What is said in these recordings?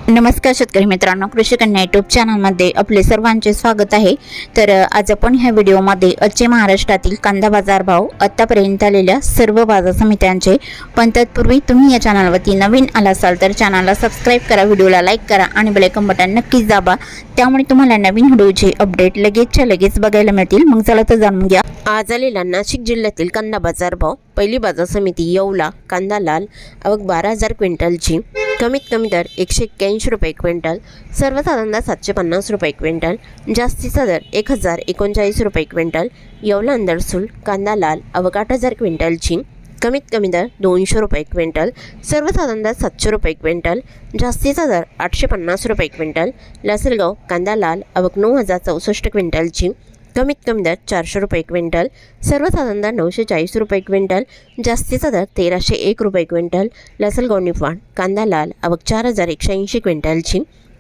नमस्कार शेतकरी मित्रांनो, कृषी कन्या यूट्यूब चॅनलमध्ये आपले सर्वांचे स्वागत आहे। तर आज आपण ह्या व्हिडिओमध्ये आजचे महाराष्ट्रातील कांदा बाजार भाव, आतापर्यंत आलेल्या सर्व बाजार समित्यांचे, पण तत्पूर्वी तुम्ही या चॅनलवरती नवीन आला असाल तर चॅनलला सबस्क्राइब करा, व्हिडिओला लाईक करा आणि बेल आयकॉन बटन नक्कीच दाबा, त्यामुळे तुम्हाला नवीन व्हिडिओचे अपडेट लगेच बघायला मिळतील। मग चला तर जाणून घ्या आज आलेला नाशिक जिल्ह्यातील कांदा बाजार भाव। पहिली बाजार समिती येवला, कांदा लाल आवक 12,000 क्विंटलची, कमीत कमी दर 181 रुपये क्विंटल, सर्वसाधारण दर 750 रुपये क्विंटल, जास्तीचा दर 1,039 रुपये क्विंटल। येवला अंदरसूल कांदा लाल आवक 8,000 क्विंटलची, कमीत कमी दर 200 रुपये क्विंटल, सर्वसाधारण दर 700 रुपये क्विंटल, जास्तीचा दर 850 रुपये क्विंटल। लासलगाव कांदा लाल आवक 9,064 क्विंटलची, कमीत कमी दर 400 रुपये क्विंटल, सर्वसाधारण दर 940 रुपये क्विंटल, जास्तीचा दर 1,301 रुपये क्विंटल। लासलगाव निफाड कांदा लाल आवक 4,180 क्विंटलची,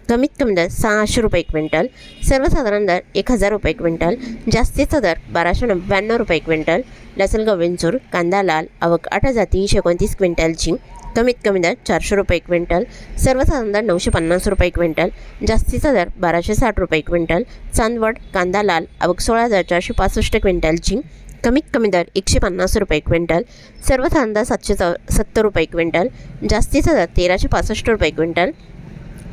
कमीत कमी दर 600 रुपये क्विंटल, सर्वसाधारण दर 1,000 रुपये क्विंटल, जास्तीचा दर 1,299 रुपये क्विंटल। लासलगाव विंचूर कांदा लाल आवक 8,329 क्विंटलची, कमीत कमी दर 400 रुपये क्विंटल, सर्वसाधारण दर 950 रुपये क्विंटल, जास्तीचा दर 1,260 रुपये क्विंटल। चांदवड कांदा लाल आवक 16,465 क्विंटलची, कमीत कमी दर 150 रुपये क्विंटल, सर्वसाधारण दर 770 रुपये क्विंटल, जास्तीचा दर 1,365 रुपये क्विंटल।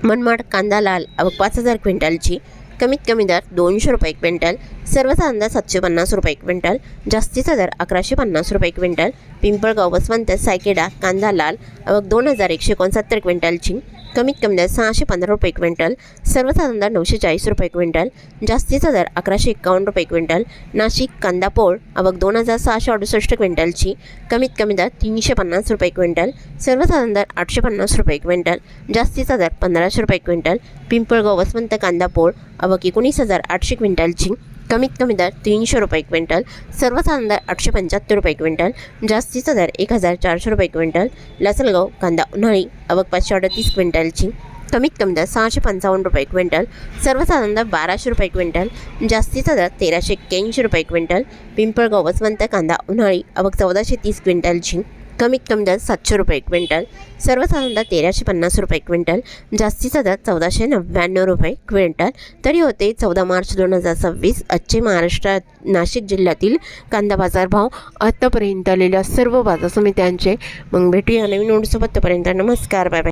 मनमाड कांदा लाल आवक 5,000 क्विंटलची, कमीत कमी दर 200 रुपये क्विंटल, सर्वसाधारण दर 750 रुपये क्विंटल, जास्तीचा दर 1,150 रुपये क्विंटल। पिंपळगाव वसवंत सायकेडा कांदा लाल आवक 2,169 क्विंटलची, कमीत कमी दर 615 रुपये क्विंटल, सर्वसाधारण दर 940 रुपये क्विंटल, जास्तीचा दर 1,151 रुपये क्विंटल। नाशिक कांदा पोळ आवक 2,668 क्विंटलची, कमीत कमी दर 350 रुपये क्विंटल, सर्वसाधारण दर 850 रुपये क्विंटल, जास्तीचा दर 1,500 रुपये क्विंटल। पिंपळगाव वसवंत कांदा पोळ आवक 19,800 क्विंटलची, कमीत कमी दर 300 रुपये क्विंटल, सर्वसाधारण दर 875 रुपये क्विंटल, जास्तीचा दर 1,400 रुपये क्विंटल। लासलगाव कांदा उन्हाळी आवक 538 क्विंटलची, कमीत कमी दर 655 रुपये क्विंटल, सर्वसाधारण दर 1,200 रुपये क्विंटल, जास्तीचा दर 1,381 रुपये क्विंटल। पिंपळगाव वसवंत कांदा उन्हाळी आवक 1,430 क्विंटलची, कमीत कमी दर 700 रुपये क्विंटल, सर्वसाधारण दर 1,350 रुपये क्विंटल, जास्तीचा दर 1,499 रुपये क्विंटल। तरी होते 14 मार्च 2026 आजचे महाराष्ट्रात नाशिक जिल्ह्यातील कांदा बाजार भाव, आतापर्यंत आलेल्या सर्व बाजार समित्यांचे। मग भेटूया नवीन नोटसोबत, तोपर्यंत नमस्कार, बाय बाय।